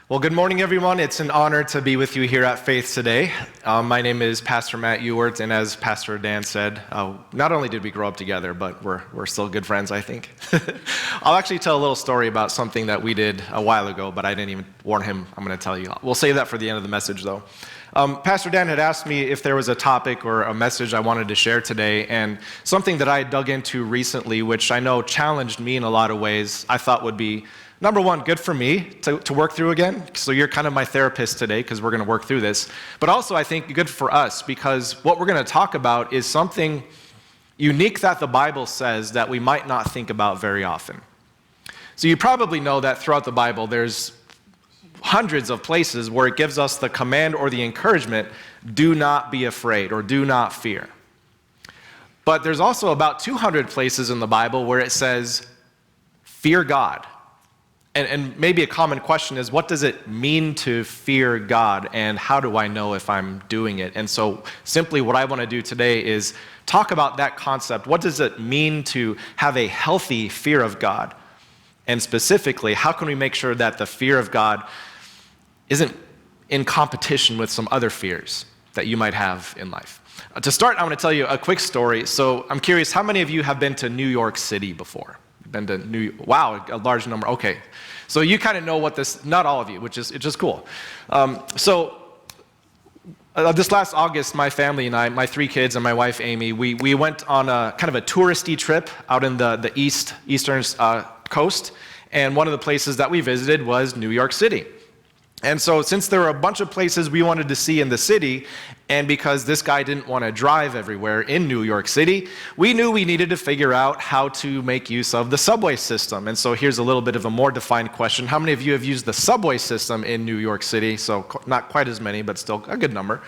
Well, good morning, everyone. It's an honor to be with you here at Faith today. My name is Pastor Matt Ewart, and as Pastor Dan said, not only did we grow up together, but we're still good friends, I think. I'll actually tell a little story about something that we did a while ago, but I didn't even warn him I'm going to tell you. We'll save that for the end of the message, though. Pastor Dan had asked me if there was a topic or a message I wanted to share today, and something that I dug into recently, which I know challenged me in a lot of ways, I thought would be number one, good for me to work through again. So you're kind of my therapist today because we're going to work through this. But also I think good for us because what we're going to talk about is something unique that the Bible says that we might not think about very often. So you probably know that throughout the Bible there's hundreds of places where it gives us the command or the encouragement, do not be afraid or do not fear. But there's also about 200 places in the Bible where it says, fear God. And maybe a common question is, what does it mean to fear God, and how do I know if I'm doing it? And so simply what I want to do today is talk about that concept. What does it mean to have a healthy fear of God? And specifically, how can we make sure that the fear of God isn't in competition with some other fears that you might have in life? To start, I want to tell you a quick story. So I'm curious, how many of you have been to New York City before? Been to wow, a large number. Okay, so you kind of know what this, not all of you, which is just cool. This last August, my family and I, my 3 kids and my wife Amy, we went on a kind of a touristy trip out in the eastern coast, and one of the places that we visited was New York City. And so since there were a bunch of places we wanted to see in the city, and because this guy didn't want to drive everywhere in New York City, we knew we needed to figure out how to make use of the subway system. And so here's a little bit of a more defined question. How many of you have used the subway system in New York City? So not quite as many, but still a good number.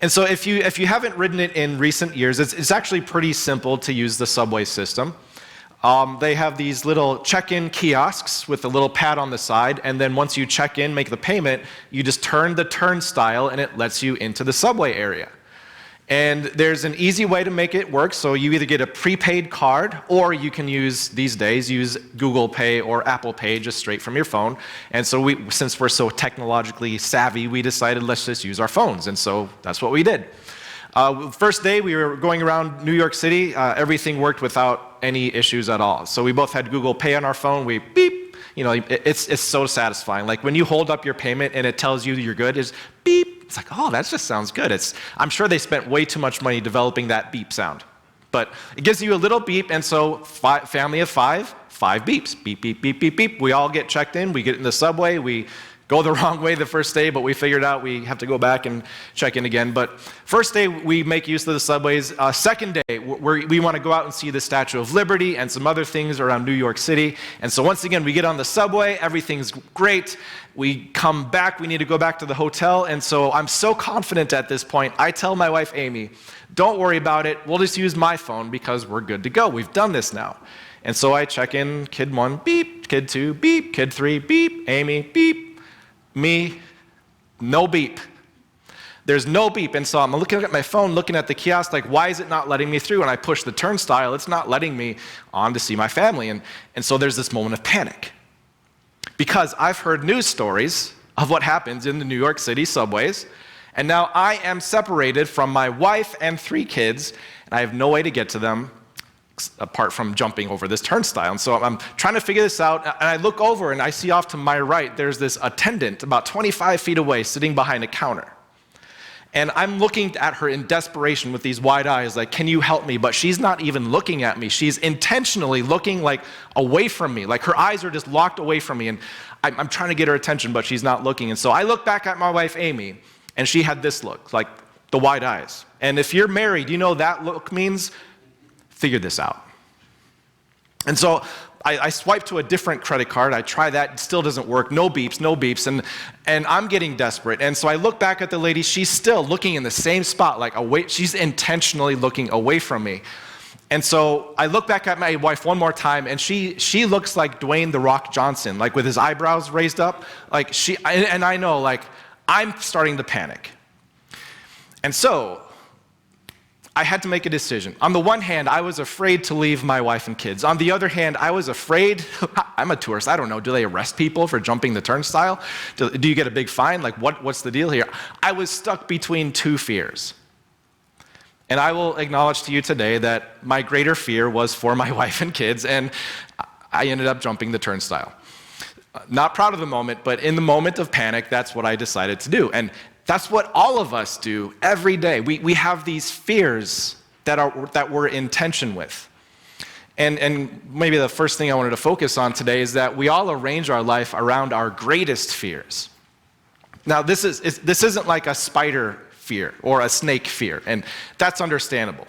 And so if you haven't ridden it in recent years, it's actually pretty simple to use the subway system. They have these little check-in kiosks with a little pad on the side, and then once you check in, make the payment, you just turn the turnstile and it lets you into the subway area. And there's an easy way to make it work, so you either get a prepaid card or you can use Google Pay or Apple Pay just straight from your phone. And so since we're so technologically savvy, we decided let's just use our phones, and so that's what we did. First day we were going around New York City, everything worked without any issues at all. So we both had Google Pay on our phone, we beep, it's so satisfying. Like when you hold up your payment and it tells you you're good, it's beep. It's like, oh, that just sounds good. I'm sure they spent way too much money developing that beep sound. But it gives you a little beep, and so family of 5 beeps, beep, beep, beep, beep, beep. We all get checked in, we get in the subway, we go the wrong way the first day, but we figured out we have to go back and check in again. But first day, we make use of the subways. Second day, we want to go out and see the Statue of Liberty and some other things around New York City. And so once again, we get on the subway, everything's great. We come back, we need to go back to the hotel. And so I'm so confident at this point, I tell my wife, Amy, don't worry about it. We'll just use my phone because we're good to go. We've done this now. And so I check in, kid 1, beep, kid 2, beep, kid 3, beep, Amy, beep. Me, no beep. There's no beep, and so I'm looking at my phone, looking at the kiosk, like, why is it not letting me through? And I push the turnstile, it's not letting me on to see my family. And so there's this moment of panic. Because I've heard news stories of what happens in the New York City subways, and now I am separated from my wife and 3 kids, and I have no way to get to them apart from jumping over this turnstile. And so I'm trying to figure this out, and I look over and I see off to my right, there's this attendant about 25 feet away sitting behind a counter. And I'm looking at her in desperation with these wide eyes, like, can you help me? But she's not even looking at me. She's intentionally looking like away from me. Like her eyes are just locked away from me, and I'm trying to get her attention, but she's not looking. And so I look back at my wife, Amy, and she had this look, like the wide eyes. And if you're married, you know that look means figure this out. And so I swipe to a different credit card. I try that, it still doesn't work. No beeps, and I'm getting desperate. And so I look back at the lady. She's still looking in the same spot, like away. She's intentionally looking away from me. And so I look back at my wife one more time, and she looks like Dwayne "The Rock" Johnson, like with his eyebrows raised up. Like and I know, like I'm starting to panic. And so I had to make a decision. On the one hand, I was afraid to leave my wife and kids. On the other hand, I was afraid, I'm a tourist, I don't know, do they arrest people for jumping the turnstile? Do you get a big fine? Like, what's the deal here? I was stuck between two fears. And I will acknowledge to you today that my greater fear was for my wife and kids, and I ended up jumping the turnstile. Not proud of the moment, but in the moment of panic, that's what I decided to do. And that's what all of us do every day. We have these fears that we're in tension with. And maybe the first thing I wanted to focus on today is that we all arrange our life around our greatest fears. Now, this isn't like a spider fear or a snake fear, and that's understandable.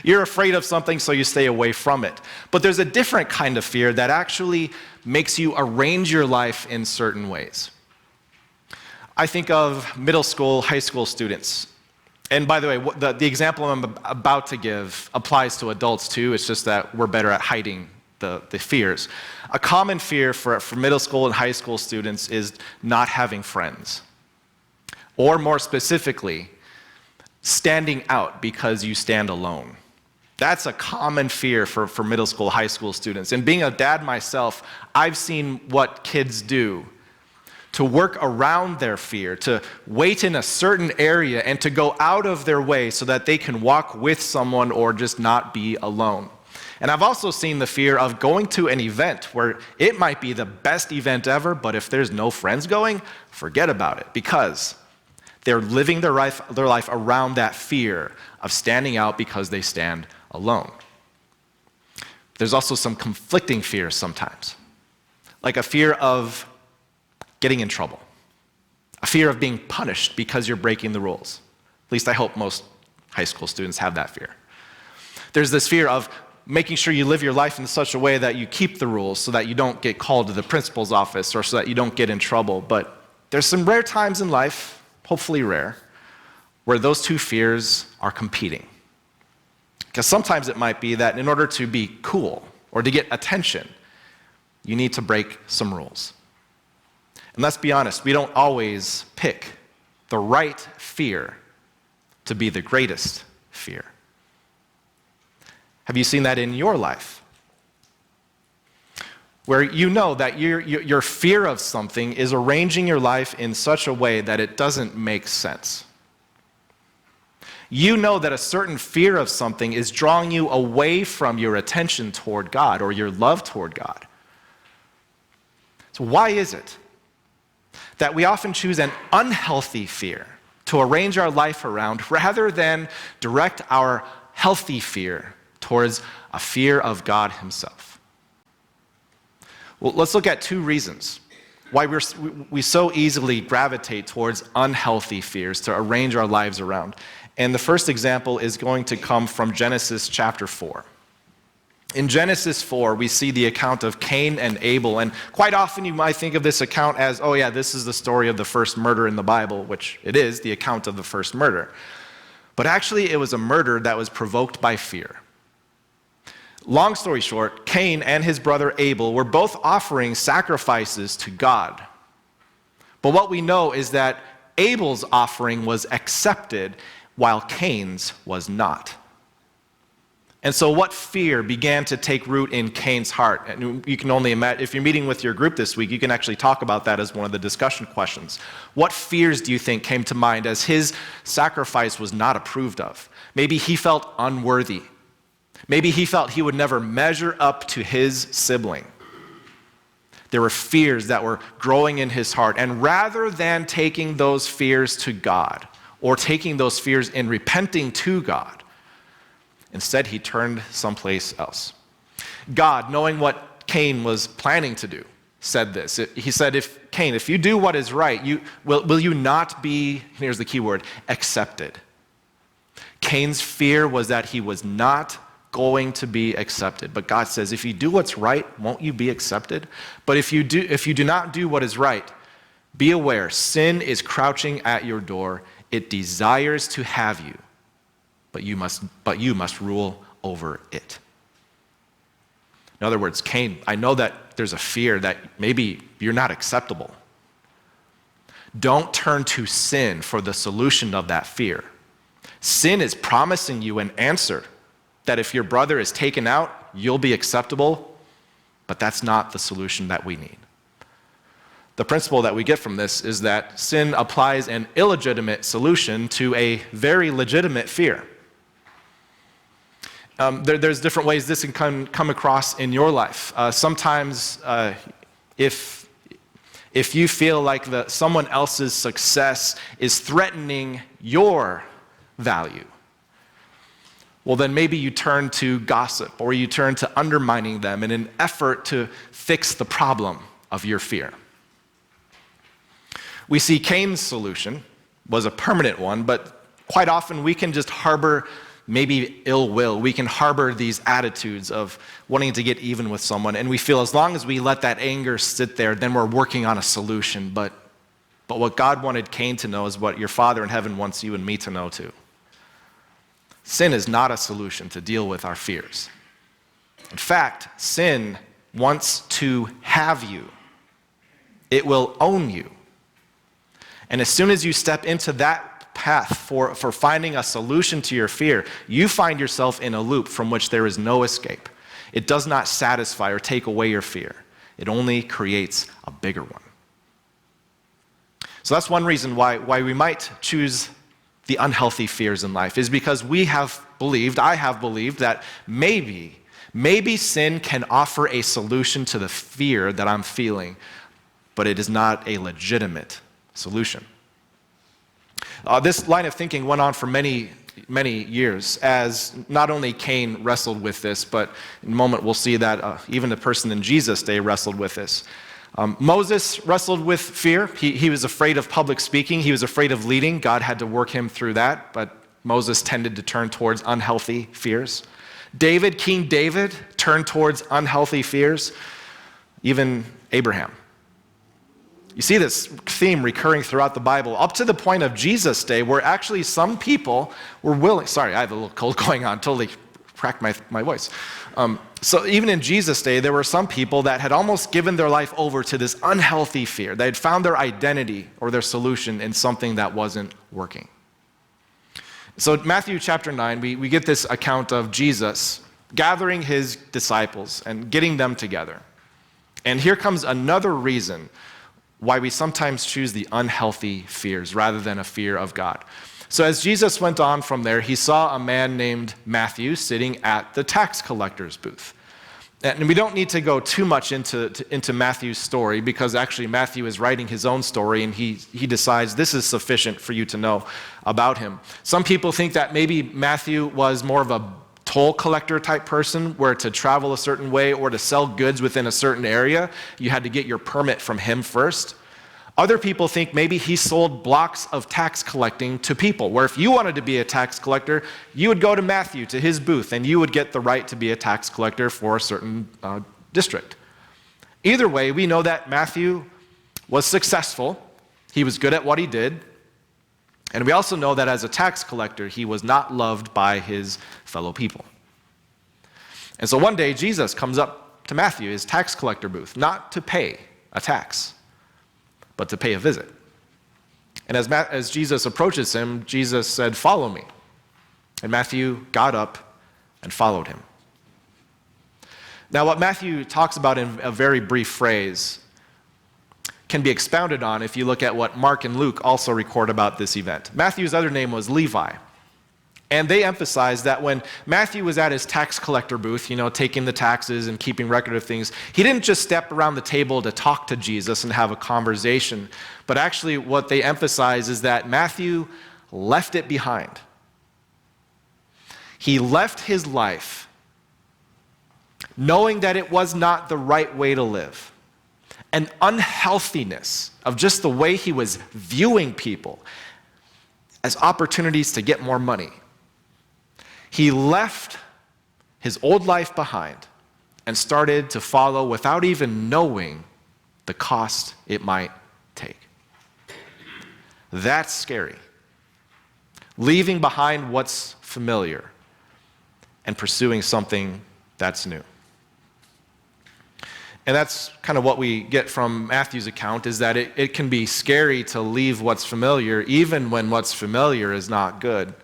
You're afraid of something, so you stay away from it. But there's a different kind of fear that actually makes you arrange your life in certain ways. I think of middle school, high school students. And by the way, the example I'm about to give applies to adults too. It's just that we're better at hiding the fears. A common fear for middle school and high school students is not having friends. Or more specifically, standing out because you stand alone. That's a common fear for middle school, high school students. And being a dad myself, I've seen what kids do to work around their fear, to wait in a certain area and to go out of their way so that they can walk with someone or just not be alone. And I've also seen the fear of going to an event where it might be the best event ever, but if there's no friends going, forget about it, because they're living their life around that fear of standing out because they stand alone. There's also some conflicting fears sometimes, like a fear of getting in trouble, a fear of being punished because you're breaking the rules. At least I hope most high school students have that fear. There's this fear of making sure you live your life in such a way that you keep the rules so that you don't get called to the principal's office or so that you don't get in trouble. But there's some rare times in life, hopefully rare, where those two fears are competing. Because sometimes it might be that in order to be cool or to get attention, you need to break some rules. And let's be honest, we don't always pick the right fear to be the greatest fear. Have you seen that in your life? Where you know that your fear of something is arranging your life in such a way that it doesn't make sense. You know that a certain fear of something is drawing you away from your attention toward God or your love toward God. So why is it that we often choose an unhealthy fear to arrange our life around rather than direct our healthy fear towards a fear of God himself? Well, let's look at two reasons why we so easily gravitate towards unhealthy fears to arrange our lives around. And the first example is going to come from Genesis chapter 4. In Genesis 4, we see the account of Cain and Abel, and quite often you might think of this account as, oh yeah, this is the story of the first murder in the Bible, which it is, the account of the first murder. But actually, it was a murder that was provoked by fear. Long story short, Cain and his brother Abel were both offering sacrifices to God. But what we know is that Abel's offering was accepted while Cain's was not. And so what fear began to take root in Cain's heart? And you can only imagine, if you're meeting with your group this week, you can actually talk about that as one of the discussion questions. What fears do you think came to mind as his sacrifice was not approved of? Maybe he felt unworthy. Maybe he felt he would never measure up to his sibling. There were fears that were growing in his heart. And rather than taking those fears to God or taking those fears and repenting to God, instead, he turned someplace else. God, knowing what Cain was planning to do, said this. He said, Cain, if you do what is right, will you not be, here's the key word, accepted. Cain's fear was that he was not going to be accepted. But God says, if you do what's right, won't you be accepted? But if you do not do what is right, be aware, sin is crouching at your door. It desires to have you. But you must rule over it. In other words, Cain, I know that there's a fear that maybe you're not acceptable. Don't turn to sin for the solution of that fear. Sin is promising you an answer, that if your brother is taken out, you'll be acceptable, but that's not the solution that we need. The principle that we get from this is that sin applies an illegitimate solution to a very legitimate fear. There's different ways this can come across in your life. Sometimes if you feel like someone else's success is threatening your value, well, then maybe you turn to gossip or you turn to undermining them in an effort to fix the problem of your fear. We see Cain's solution was a permanent one, but quite often we can just harbor maybe ill will. We can harbor these attitudes of wanting to get even with someone, and we feel as long as we let that anger sit there, then we're working on a solution. But what God wanted Cain to know is what your Father in heaven wants you and me to know too. Sin is not a solution to deal with our fears. In fact, sin wants to have you. It will own you. And as soon as you step into that path for finding a solution to your fear, you find yourself in a loop from which there is no escape. It does not satisfy or take away your fear. It only creates a bigger one. So that's one reason why we might choose the unhealthy fears in life, is because I have believed that maybe sin can offer a solution to the fear that I'm feeling, but it is not a legitimate solution. This line of thinking went on for many, many years, as not only Cain wrestled with this, but in a moment we'll see that even the person in Jesus' day wrestled with this. Moses wrestled with fear. He was afraid of public speaking. He was afraid of leading. God had to work him through that, but Moses tended to turn towards unhealthy fears. King David, turned towards unhealthy fears. Even Abraham. You see this theme recurring throughout the Bible, up to the point of Jesus' day, where actually some people were willing. Sorry, I have a little cold going on, totally cracked my voice. So even in Jesus' day, there were some people that had almost given their life over to this unhealthy fear. They had found their identity or their solution in something that wasn't working. So Matthew chapter 9, we get this account of Jesus gathering his disciples and getting them together. And here comes another reason why we sometimes choose the unhealthy fears rather than a fear of God. So as Jesus went on from there, he saw a man named Matthew sitting at the tax collector's booth. And we don't need to go too much into Matthew's story, because actually Matthew is writing his own story, and he decides this is sufficient for you to know about him. Some people think that maybe Matthew was more of a toll collector type person, where to travel a certain way or to sell goods within a certain area, you had to get your permit from him first. Other people think maybe he sold blocks of tax collecting to people, where if you wanted to be a tax collector, you would go to Matthew, to his booth, and you would get the right to be a tax collector for a certain district. Either way, we know that Matthew was successful. He was good at what he did. And we also know that as a tax collector, he was not loved by his fellow people. And so one day, Jesus comes up to Matthew, his tax collector booth, not to pay a tax, but to pay a visit. And as Jesus approaches him, Jesus said, "Follow me." And Matthew got up and followed him. Now, what Matthew talks about in a very brief phrase can be expounded on if you look at what Mark and Luke also record about this event. Matthew's other name was Levi. And they emphasize that when Matthew was at his tax collector booth, taking the taxes and keeping record of things, he didn't just step around the table to talk to Jesus and have a conversation. But actually what they emphasize is that Matthew left it behind. He left his life knowing that it was not the right way to live. An unhealthiness of just the way he was viewing people as opportunities to get more money. He left his old life behind and started to follow without even knowing the cost it might take. That's scary. Leaving behind what's familiar and pursuing something that's new. And that's kind of what we get from Matthew's account, is that it can be scary to leave what's familiar, even when what's familiar is not good.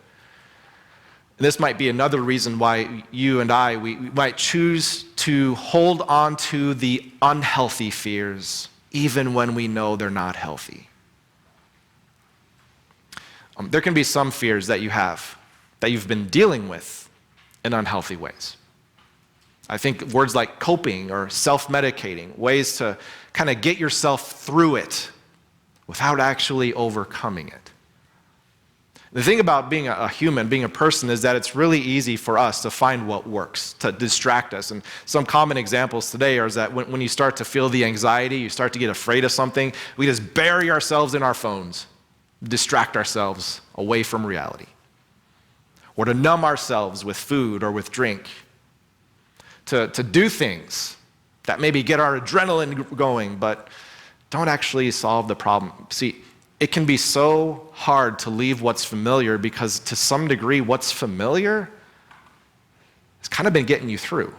And this might be another reason why you and I, we might choose to hold on to the unhealthy fears, even when we know they're not healthy. There can be some fears that you have, that you've been dealing with in unhealthy ways. I think words like coping or self-medicating, ways to kind of get yourself through it without actually overcoming it. The thing about being a human, being a person, is that it's really easy for us to find what works, to distract us. And some common examples today are that when you start to feel the anxiety, you start to get afraid of something, we just bury ourselves in our phones, distract ourselves away from reality. Or to numb ourselves with food or with drink. To do things that maybe get our adrenaline going, but don't actually solve the problem. See, it can be so hard to leave what's familiar because to some degree, what's familiar has kind of been getting you through.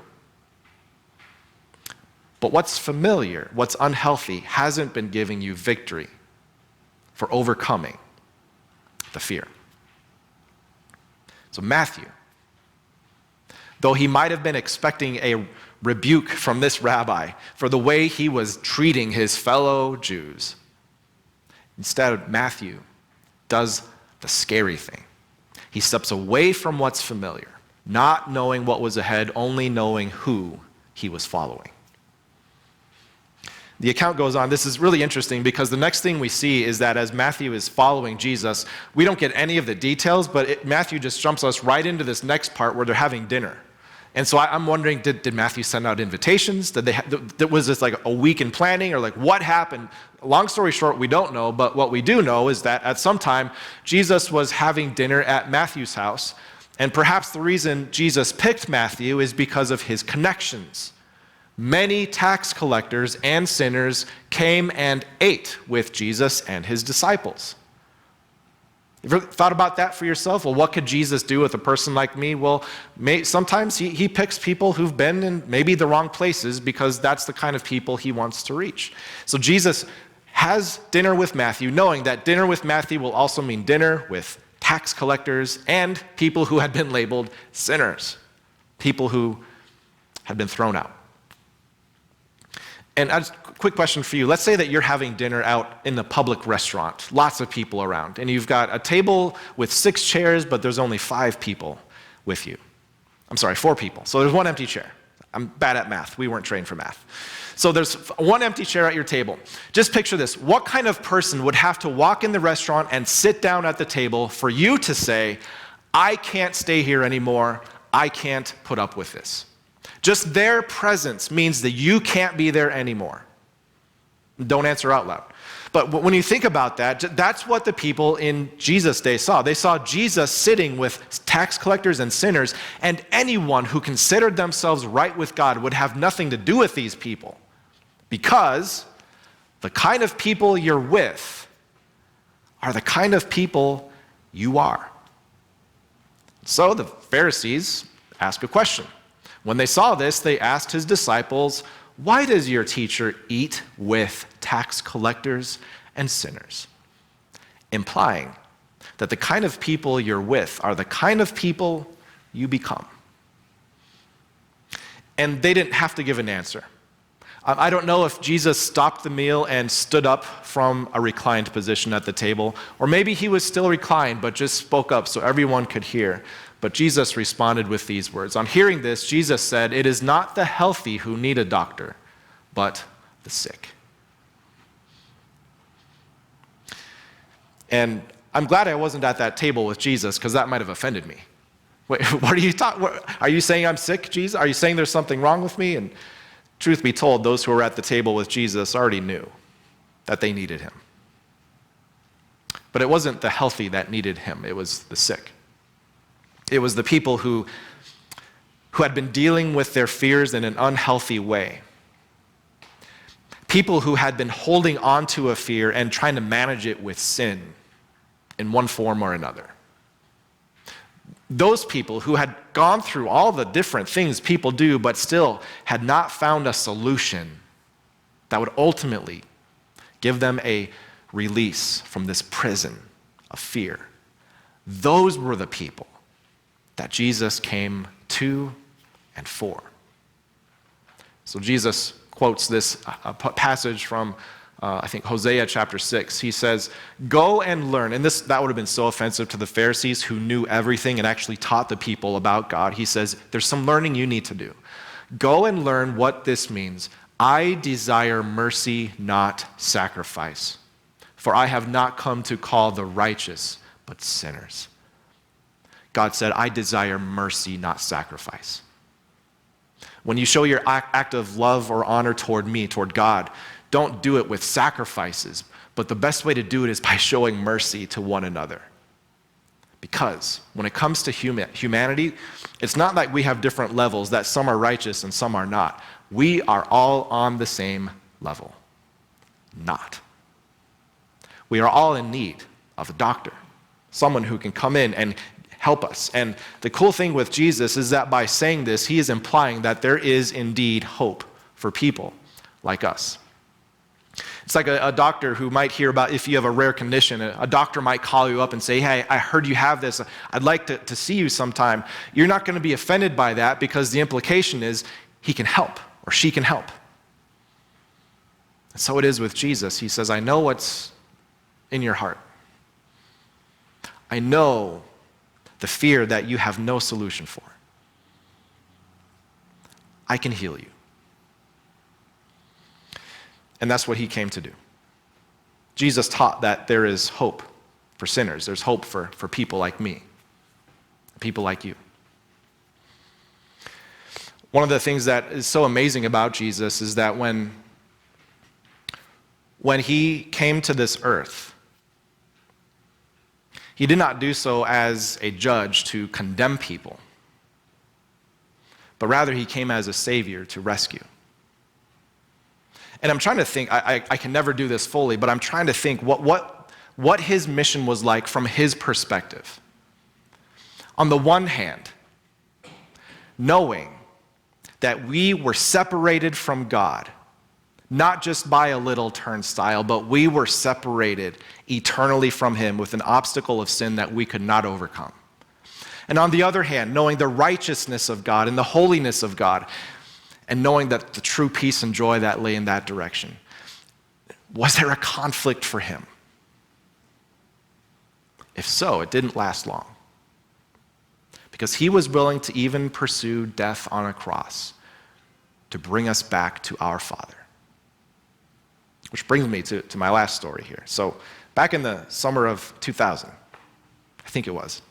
But what's familiar, what's unhealthy, hasn't been giving you victory for overcoming the fear. So Matthew, though he might have been expecting a rebuke from this rabbi for the way he was treating his fellow Jews, instead, Matthew does the scary thing. He steps away from what's familiar, not knowing what was ahead, only knowing who he was following. The account goes on. This is really interesting because the next thing we see is that as Matthew is following Jesus, we don't get any of the details, but Matthew just jumps us right into this next part where they're having dinner. And so I'm wondering, did Matthew send out invitations? Was this like a week in planning, or like what happened? Long story short, we don't know, but what we do know is that at some time, Jesus was having dinner at Matthew's house, and perhaps the reason Jesus picked Matthew is because of his connections. Many tax collectors and sinners came and ate with Jesus and his disciples. You ever thought about that for yourself? Well, what could Jesus do with a person like me? Well, sometimes he picks people who've been in maybe the wrong places because that's the kind of people he wants to reach. So Jesus has dinner with Matthew, knowing that dinner with Matthew will also mean dinner with tax collectors and people who had been labeled sinners, people who had been thrown out. And a quick question for you. Let's say that you're having dinner out in the public restaurant, lots of people around, and you've got a table with 6 chairs, but there's only 5 people with you. I'm sorry, 4 people. So there's 1 empty chair. I'm bad at math. We weren't trained for math. So there's 1 empty chair at your table. Just picture this. What kind of person would have to walk in the restaurant and sit down at the table for you to say, I can't stay here anymore. I can't put up with this? Just their presence means that you can't be there anymore. Don't answer out loud. But when you think about that, that's what the people in Jesus' day saw. They saw Jesus sitting with tax collectors and sinners, and anyone who considered themselves right with God would have nothing to do with these people, because the kind of people you're with are the kind of people you are. So the Pharisees ask a question. When they saw this, they asked his disciples, why does your teacher eat with tax collectors and sinners? Implying that the kind of people you're with are the kind of people you become. And they didn't have to give an answer. I don't know if Jesus stopped the meal and stood up from a reclined position at the table, or maybe he was still reclined but just spoke up so everyone could hear. But Jesus responded with these words. On hearing this, Jesus said, it is not the healthy who need a doctor, but the sick. And I'm glad I wasn't at that table with Jesus, because that might have offended me. Wait, what are you talking? Are you saying I'm sick, Jesus? Are you saying there's something wrong with me? And truth be told, those who were at the table with Jesus already knew that they needed him. But it wasn't the healthy that needed him, it was the sick. It was the people who had been dealing with their fears in an unhealthy way. People who had been holding on to a fear and trying to manage it with sin in one form or another. Those people who had gone through all the different things people do, but still had not found a solution that would ultimately give them a release from this prison of fear. Those were the people that Jesus came to and for. So Jesus quotes this passage from, I think, Hosea chapter 6. He says, "Go and learn." And that would have been so offensive to the Pharisees who knew everything and actually taught the people about God. He says, there's some learning you need to do. Go and learn what this means. I desire mercy, not sacrifice. For I have not come to call the righteous, but sinners. God said, I desire mercy, not sacrifice. When you show your act of love or honor toward me, toward God, don't do it with sacrifices, but the best way to do it is by showing mercy to one another. Because when it comes to humanity, it's not like we have different levels, that some are righteous and some are not. We are all on the same level. Not. We are all in need of a doctor, someone who can come in and help us. And the cool thing with Jesus is that by saying this, he is implying that there is indeed hope for people like us. It's like a doctor who might hear about if you have a rare condition. A doctor might call you up and say, hey, I heard you have this. I'd like to see you sometime. You're not going to be offended by that because the implication is he can help or she can help. And so it is with Jesus. He says, I know what's in your heart. I know the fear that you have no solution for. I can heal you. And that's what he came to do. Jesus taught that there is hope for sinners. There's hope for people like me, people like you. One of the things that is so amazing about Jesus is that when he came to this earth, he did not do so as a judge to condemn people, but rather he came as a savior to rescue. And I'm trying to think, I can never do this fully, but I'm trying to think what his mission was like from his perspective. On the one hand, knowing that we were separated from God, not just by a little turnstile, but we were separated eternally from him with an obstacle of sin that we could not overcome. And on the other hand, knowing the righteousness of God and the holiness of God, and knowing that the true peace and joy that lay in that direction. Was there a conflict for him? If so, it didn't last long. Because he was willing to even pursue death on a cross to bring us back to our Father. Which brings me to my last story here. So back in the summer of 2000, I think it was.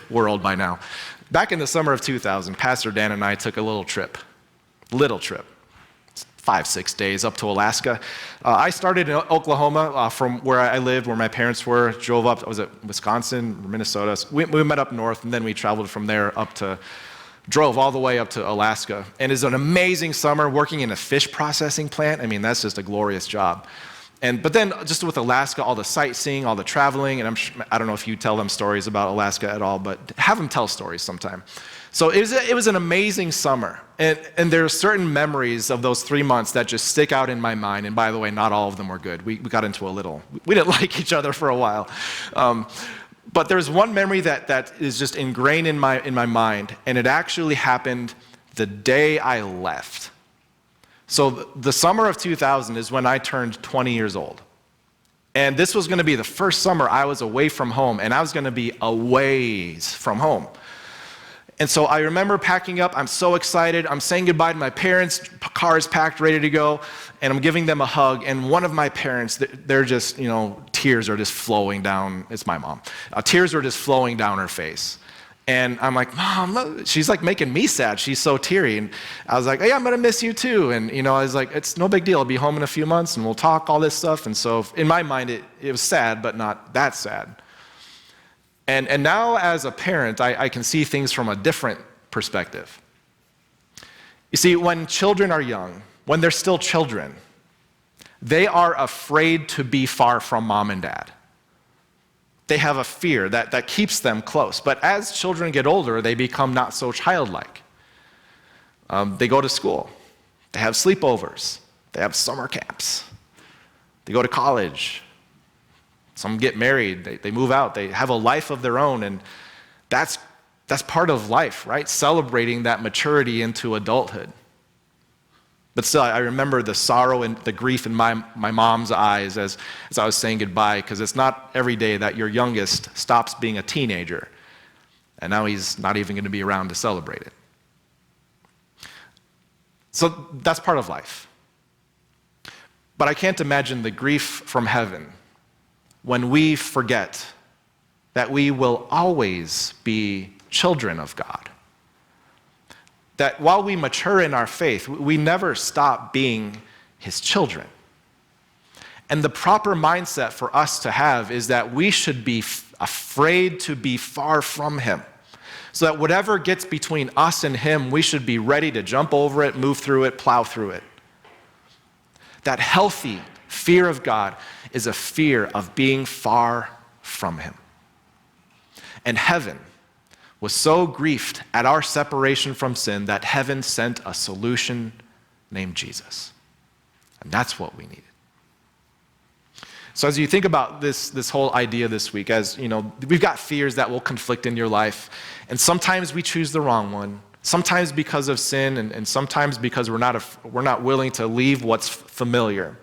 We're old by now. Back in the summer of 2000, Pastor Dan and I took a little trip, 5-6 days up to Alaska. I started in Oklahoma from where I lived, where my parents were, drove up, I was at Wisconsin, Minnesota. We met up north, and then we traveled from there drove all the way up to Alaska. And it's an amazing summer working in a fish processing plant. I mean, that's just a glorious job. But then just with Alaska, all the sightseeing, all the traveling, and I don't know if you tell them stories about Alaska at all, but have them tell stories sometime. So it was an amazing summer. And there are certain memories of those 3 months that just stick out in my mind. And by the way, not all of them were good. We got into we didn't like each other for a while. But there's one memory that is just ingrained in my mind, and it actually happened the day I left. So the summer of 2000 is when I turned 20 years old. And this was going to be the first summer I was away from home, and I was going to be a ways from home. And so I remember packing up. I'm so excited. I'm saying goodbye to my parents. Car is packed, ready to go. And I'm giving them a hug. And one of my parents, they're just, tears are just flowing down. It's my mom. Tears are just flowing down her face. And I'm like, Mom, look. She's like making me sad. She's so teary. And I was like, hey, I'm going to miss you too. And, I was like, it's no big deal. I'll be home in a few months and we'll talk, all this stuff. And so in my mind, it was sad, but not that sad. And now as a parent, I can see things from a different perspective. You see, when children are young, when they're still children, they are afraid to be far from mom and dad. They have a fear that keeps them close. But as children get older, they become not so childlike. They go to school. They have sleepovers. They have summer camps. They go to college. Some get married. They move out. They have a life of their own. And that's That's part of life, right? Celebrating that maturity into adulthood. But still, I remember the sorrow and the grief in my mom's eyes as I was saying goodbye, because it's not every day that your youngest stops being a teenager, and now he's not even going to be around to celebrate it. So that's part of life. But I can't imagine the grief from heaven when we forget that we will always be children of God. That while we mature in our faith, we never stop being his children. And the proper mindset for us to have is that we should be afraid to be far from him. So that whatever gets between us and him, we should be ready to jump over it, move through it, plow through it. That healthy fear of God is a fear of being far from him. And heaven was so grieved at our separation from sin that heaven sent a solution named Jesus. And that's what we needed. So as you think about this whole idea this week, as you know, we've got fears that will conflict in your life, and sometimes we choose the wrong one. Sometimes because of sin, and sometimes because we're not willing to leave what's familiar.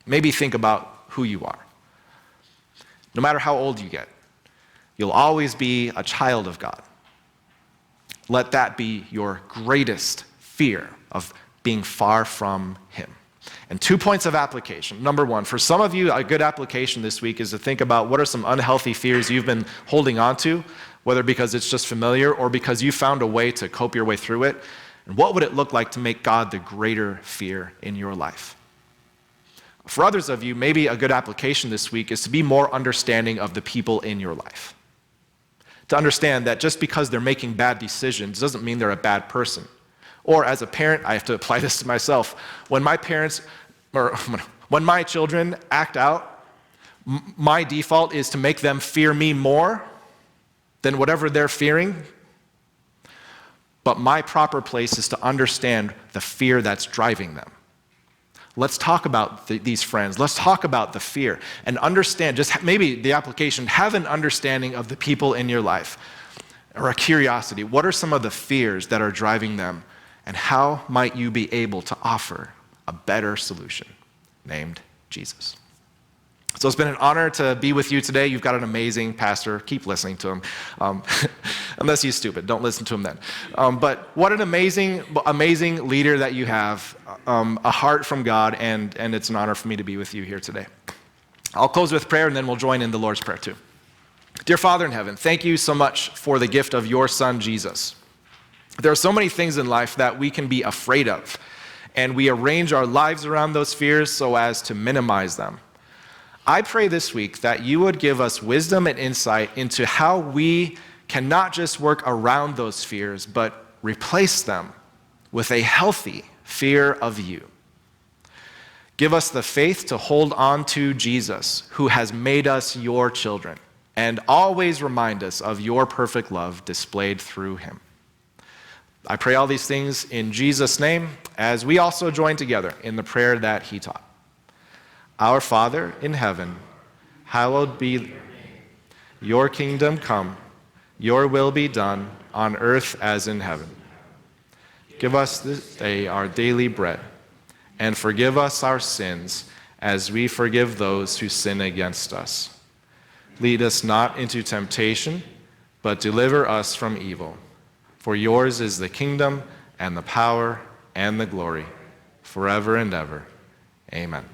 Maybe think about who you are. No matter how old you get, you'll always be a child of God. Let that be your greatest fear of being far from him. And 2 points of application. Number one, for some of you, a good application this week is to think about what are some unhealthy fears you've been holding on to, whether because it's just familiar or because you found a way to cope your way through it. And what would it look like to make God the greater fear in your life? For others of you, maybe a good application this week is to be more understanding of the people in your life. To understand that just because they're making bad decisions doesn't mean they're a bad person. Or as a parent, I have to apply this to myself. When my children act out, my default is to make them fear me more than whatever they're fearing. But my proper place is to understand the fear that's driving them. Let's talk about these friends. Let's talk about the fear and understand, just maybe the application, have an understanding of the people in your life or a curiosity. What are some of the fears that are driving them? And how might you be able to offer a better solution named Jesus? So it's been an honor to be with you today. You've got an amazing pastor. Keep listening to him. Unless he's stupid, don't listen to him then. But what an amazing leader that you have, a heart from God, and it's an honor for me to be with you here today. I'll close with prayer, and then we'll join in the Lord's Prayer too. Dear Father in heaven, thank you so much for the gift of your Son, Jesus. There are so many things in life that we can be afraid of, and we arrange our lives around those fears so as to minimize them. I pray this week that you would give us wisdom and insight into how we can not just work around those fears, but replace them with a healthy fear of you. Give us the faith to hold on to Jesus, who has made us your children, and always remind us of your perfect love displayed through him. I pray all these things in Jesus' name, as we also join together in the prayer that he taught. Our Father in heaven, hallowed be your kingdom come, your will be done on earth as in heaven. Give us this day our daily bread, and forgive us our sins as we forgive those who sin against us. Lead us not into temptation, but deliver us from evil. For yours is the kingdom and the power and the glory, forever and ever. Amen.